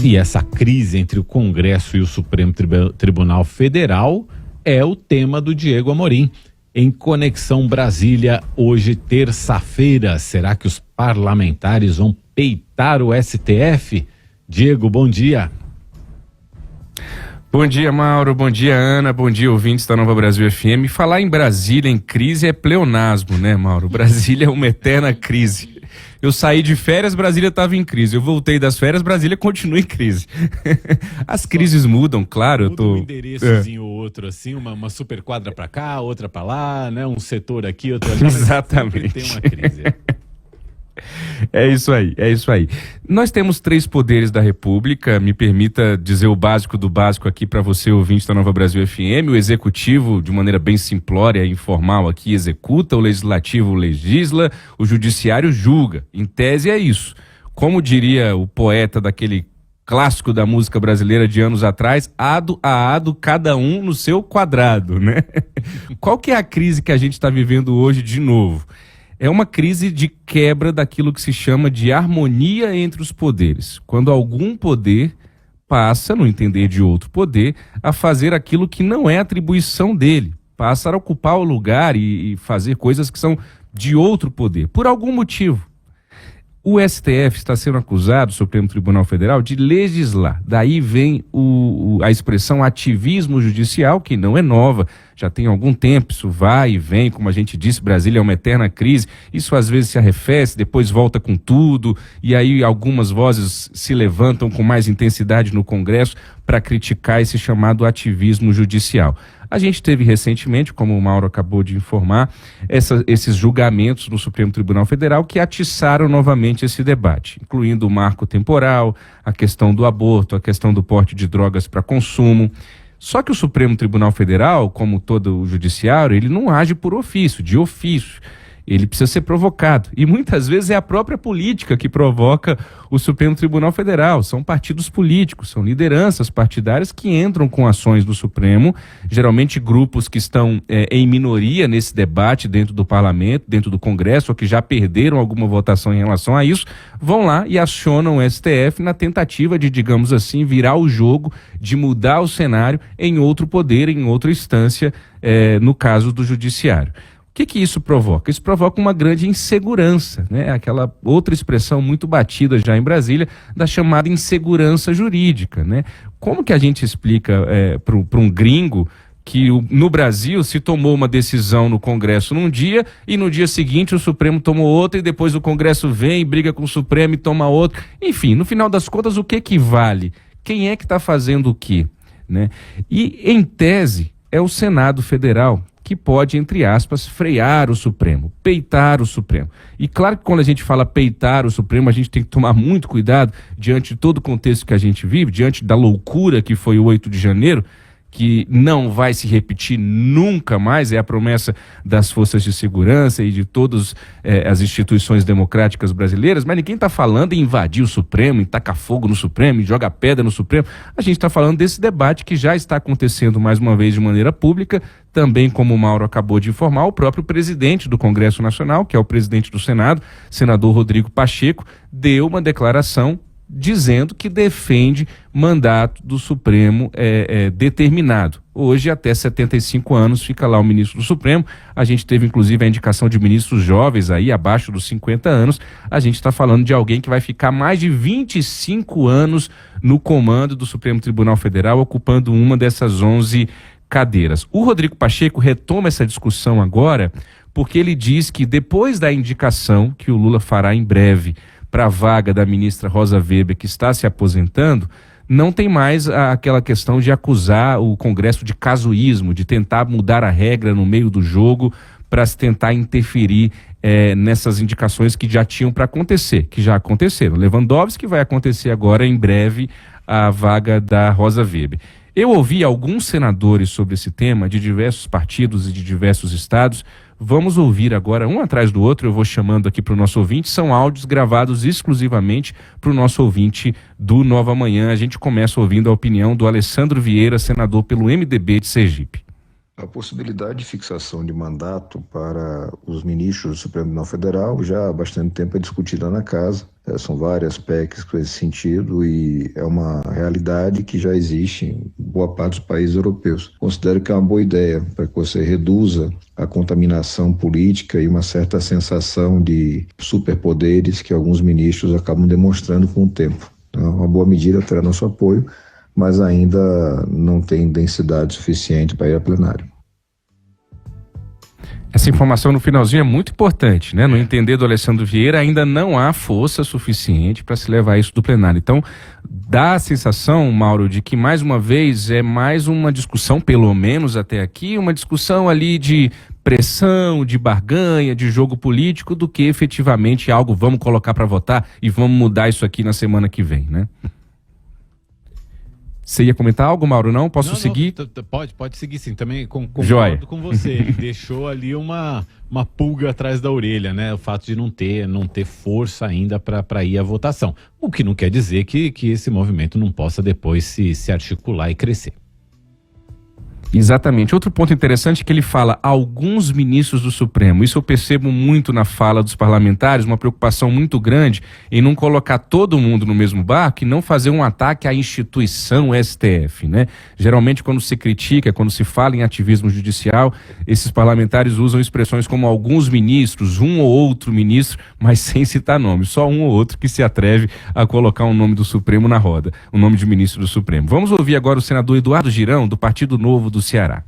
E essa crise entre o Congresso e o Supremo Tribunal Federal é o tema do Diego Amorim. Em Conexão Brasília, hoje, terça-feira, será que os parlamentares vão peitar o STF? Diego, bom dia. Bom dia, Mauro. Bom dia, Ana. Bom dia, ouvintes da Nova Brasil FM. Falar em Brasília em crise é pleonasmo, né, Mauro? Brasília é uma eterna crise. Eu saí de férias, Brasília estava em crise. Eu voltei das férias, Brasília continua em crise. As crises mudam, claro. Muda um endereçozinho ou outro, assim, uma super quadra para cá, outra para lá, né? Um setor aqui, outro ali. Exatamente. Tem uma crise. É isso aí, é isso aí. Nós temos 3 poderes da República, me permita dizer o básico do básico aqui para você, ouvinte da Nova Brasil FM. O Executivo, de maneira bem simplória e informal aqui, executa, o Legislativo legisla, o Judiciário julga. Em tese é isso. Como diria o poeta daquele clássico da música brasileira de anos atrás, ado a ado, cada um no seu quadrado, né? Qual que é a crise que a gente está vivendo hoje de novo? É uma crise de quebra daquilo que se chama de harmonia entre os poderes. Quando algum poder passa, no entender de outro poder, a fazer aquilo que não é atribuição dele. Passa a ocupar o lugar e fazer coisas que são de outro poder, por algum motivo. O STF está sendo acusado, o Supremo Tribunal Federal, de legislar. Daí vem a expressão ativismo judicial, que não é nova, já tem algum tempo, isso vai e vem, como a gente disse, Brasília é uma eterna crise, isso às vezes se arrefece, depois volta com tudo, e aí algumas vozes se levantam com mais intensidade no Congresso para criticar esse chamado ativismo judicial. A gente teve recentemente, como o Mauro acabou de informar, esses julgamentos no Supremo Tribunal Federal que atiçaram novamente esse debate, incluindo o marco temporal, a questão do aborto, a questão do porte de drogas para consumo. Só que o Supremo Tribunal Federal, como todo o judiciário, ele não age por ofício, de ofício. Ele precisa ser provocado. E muitas vezes é a própria política que provoca o Supremo Tribunal Federal. São partidos políticos, são lideranças partidárias que entram com ações do Supremo, geralmente grupos que estão em minoria nesse debate dentro do parlamento, dentro do Congresso, ou que já perderam alguma votação em relação a isso, vão lá e acionam o STF na tentativa de, digamos assim, virar o jogo, de mudar o cenário em outro poder, em outra instância, no caso do Judiciário. O que isso provoca? Isso provoca uma grande insegurança, né? Aquela outra expressão muito batida já em Brasília, da chamada insegurança jurídica, né? Como que a gente explica para um gringo que no Brasil se tomou uma decisão no Congresso num dia e no dia seguinte o Supremo tomou outra e depois o Congresso vem, briga com o Supremo e toma outra? Enfim, no final das contas, o que vale? Quem é que está fazendo o quê? Né? E, em tese, é o Senado Federal que pode, entre aspas, frear o Supremo, peitar o Supremo. E claro que quando a gente fala peitar o Supremo, a gente tem que tomar muito cuidado diante de todo o contexto que a gente vive, diante da loucura que foi o 8 de janeiro, que não vai se repetir nunca mais, é a promessa das forças de segurança e de todas as instituições democráticas brasileiras, mas ninguém está falando em invadir o Supremo, em tacar fogo no Supremo, em jogar pedra no Supremo. A gente está falando desse debate que já está acontecendo mais uma vez de maneira pública, também como o Mauro acabou de informar, o próprio presidente do Congresso Nacional, que é o presidente do Senado, senador Rodrigo Pacheco, deu uma declaração dizendo que defende mandato do Supremo determinado. Hoje, até 75 anos, fica lá o ministro do Supremo. A gente teve, inclusive, a indicação de ministros jovens aí, abaixo dos 50 anos. A gente está falando de alguém que vai ficar mais de 25 anos no comando do Supremo Tribunal Federal, ocupando uma dessas 11 cadeiras. O Rodrigo Pacheco retoma essa discussão agora, porque ele diz que depois da indicação que o Lula fará em breve para a vaga da ministra Rosa Weber, que está se aposentando, não tem mais aquela questão de acusar o Congresso de casuísmo, de tentar mudar a regra no meio do jogo para se tentar interferir nessas indicações que já tinham para acontecer, que já aconteceram. Lewandowski vai acontecer agora em breve a vaga da Rosa Weber. Eu ouvi alguns senadores sobre esse tema, de diversos partidos e de diversos estados. Vamos ouvir agora, um atrás do outro, eu vou chamando aqui para o nosso ouvinte, são áudios gravados exclusivamente para o nosso ouvinte do Nova Manhã. A gente começa ouvindo a opinião do Alessandro Vieira, senador pelo MDB de Sergipe. A possibilidade de fixação de mandato para os ministros do Supremo Tribunal Federal já há bastante tempo é discutida na Casa. São várias PECs com esse sentido e é uma realidade que já existe em boa parte dos países europeus. Considero que é uma boa ideia para que você reduza a contaminação política e uma certa sensação de superpoderes que alguns ministros acabam demonstrando com o tempo. Então, uma boa medida, terá nosso apoio, mas ainda não tem densidade suficiente para ir a plenário. Essa informação no finalzinho é muito importante, né? No entender do Alessandro Vieira, ainda não há força suficiente para se levar isso do plenário. Então, dá a sensação, Mauro, de que mais uma vez é mais uma discussão, pelo menos até aqui, uma discussão ali de pressão, de barganha, de jogo político, do que efetivamente algo vamos colocar para votar e vamos mudar isso aqui na semana que vem, né? Você ia comentar algo, Mauro? Não? Posso seguir? Pode seguir sim. Também concordo com você. Ele deixou ali uma pulga atrás da orelha, né? O fato de não ter força ainda para ir à votação. O que não quer dizer que esse movimento não possa depois se articular e crescer. Exatamente. Outro ponto interessante é que ele fala alguns ministros do Supremo. Isso eu percebo muito na fala dos parlamentares, uma preocupação muito grande em não colocar todo mundo no mesmo barco e não fazer um ataque à instituição STF, né? Geralmente quando se critica, quando se fala em ativismo judicial, esses parlamentares usam expressões como alguns ministros, um ou outro ministro, mas sem citar nome. Só um ou outro que se atreve a colocar o nome do Supremo na roda, o nome de ministro do Supremo. Vamos ouvir agora o senador Eduardo Girão, do Partido Novo do Ceará.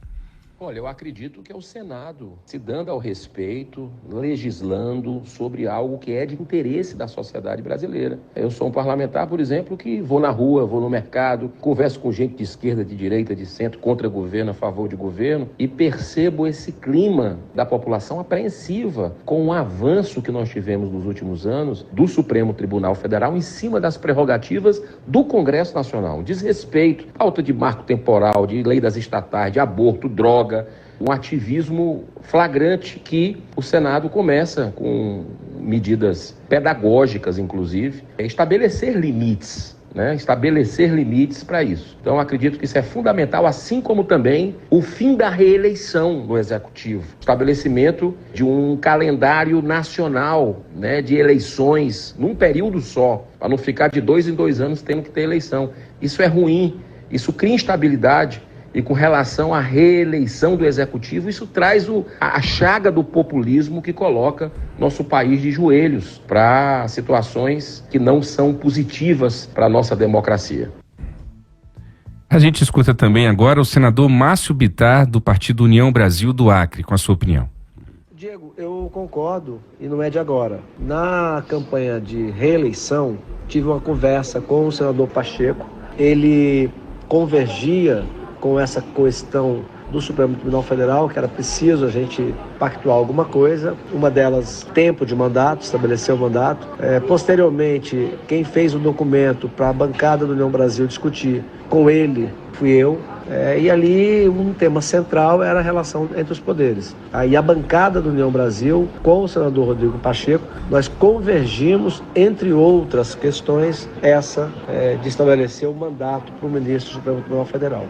Olha, eu acredito que é o Senado se dando ao respeito, legislando sobre algo que é de interesse da sociedade brasileira. Eu sou um parlamentar, por exemplo, que vou na rua, vou no mercado, converso com gente de esquerda, de direita, de centro, contra governo, a favor de governo, e percebo esse clima da população apreensiva com o avanço que nós tivemos nos últimos anos do Supremo Tribunal Federal em cima das prerrogativas do Congresso Nacional. Desrespeito, falta de marco temporal, de lei das estatais, de aborto, droga, um ativismo flagrante que o Senado começa com medidas pedagógicas, inclusive, estabelecer limites, né? Estabelecer limites para isso. Então, acredito que isso é fundamental, assim como também o fim da reeleição no Executivo. Estabelecimento de um calendário nacional, né, de eleições num período só, para não ficar de 2 em 2 anos tendo que ter eleição. Isso é ruim, isso cria instabilidade. E com relação à reeleição do Executivo, isso traz a chaga do populismo que coloca nosso país de joelhos para situações que não são positivas para a nossa democracia. A gente escuta também agora o senador Márcio Bittar, do Partido União Brasil do Acre, com a sua opinião. Diego, eu concordo e não é de agora. Na campanha de reeleição, tive uma conversa com o senador Pacheco. Ele convergia com essa questão do Supremo Tribunal Federal, que era preciso a gente pactuar alguma coisa. Uma delas, tempo de mandato, estabelecer o mandato. Posteriormente, quem fez o documento para a bancada do União Brasil discutir com ele fui eu. E ali um tema central era a relação entre os poderes. Aí a bancada do União Brasil, com o senador Rodrigo Pacheco, nós convergimos, entre outras questões, essa de estabelecer o mandato para o ministro do Supremo Tribunal Federal.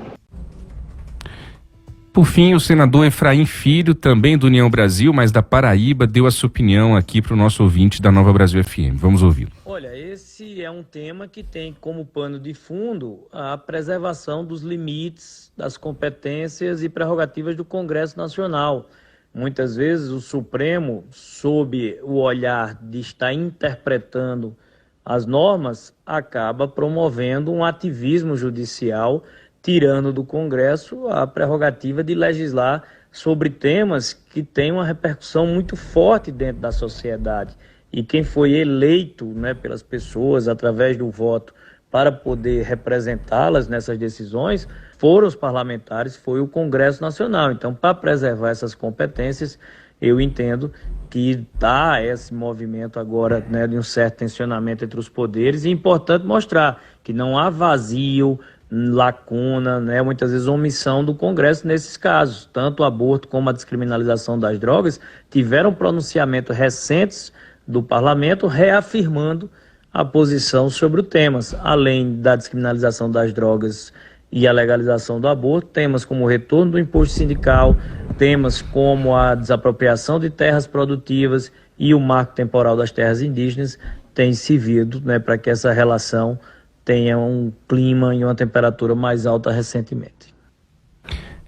Por fim, o senador Efraim Filho, também do União Brasil, mas da Paraíba, deu a sua opinião aqui para o nosso ouvinte da Nova Brasil FM. Vamos ouvi-lo. Olha, esse é um tema que tem como pano de fundo a preservação dos limites, das competências e prerrogativas do Congresso Nacional. Muitas vezes o Supremo, sob o olhar de estar interpretando as normas, acaba promovendo um ativismo judicial, tirando do Congresso a prerrogativa de legislar sobre temas que têm uma repercussão muito forte dentro da sociedade. E quem foi eleito, né, pelas pessoas através do voto para poder representá-las nessas decisões foram os parlamentares, foi o Congresso Nacional. Então, para preservar essas competências, eu entendo que dá esse movimento agora, né, de um certo tensionamento entre os poderes, e é importante mostrar que não há vazio, lacuna, né, muitas vezes omissão do Congresso nesses casos. Tanto o aborto como a descriminalização das drogas tiveram pronunciamentos recentes do Parlamento reafirmando a posição sobre o tema. Além da descriminalização das drogas e a legalização do aborto, temas como o retorno do imposto sindical, temas como a desapropriação de terras produtivas e o marco temporal das terras indígenas têm servido, né, para que essa relação tenha um clima e uma temperatura mais alta recentemente.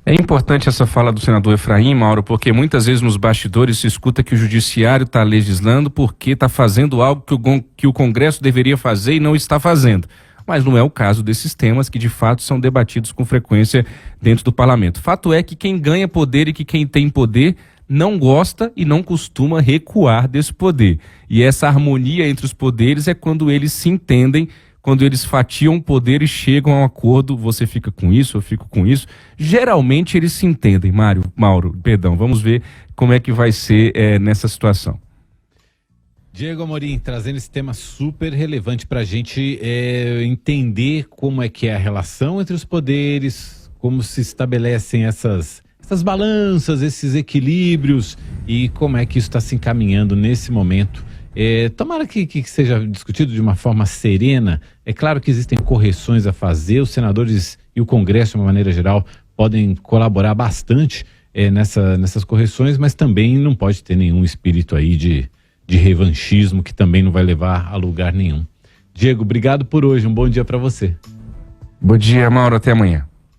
É importante essa fala do senador Efraim, Mauro, porque muitas vezes nos bastidores se escuta que o judiciário está legislando porque está fazendo algo que o Congresso deveria fazer e não está fazendo. Mas não é o caso desses temas que de fato são debatidos com frequência dentro do parlamento. Fato é que quem ganha poder e que quem tem poder não gosta e não costuma recuar desse poder. E essa harmonia entre os poderes é quando eles se entendem, quando eles fatiam o poder e chegam a um acordo, você fica com isso, eu fico com isso. Geralmente eles se entendem, Mauro, vamos ver como é que vai ser nessa situação. Diego Amorim, trazendo esse tema super relevante para a gente entender como é que é a relação entre os poderes, como se estabelecem essas balanças, esses equilíbrios e como é que isso está se encaminhando nesse momento. Tomara que seja discutido de uma forma serena. É claro que existem correções a fazer, os senadores e o Congresso, de uma maneira geral, podem colaborar bastante nessas correções, mas também não pode ter nenhum espírito aí de revanchismo que também não vai levar a lugar nenhum. Diego, obrigado por hoje, um bom dia para você. Bom dia, Mauro, até amanhã.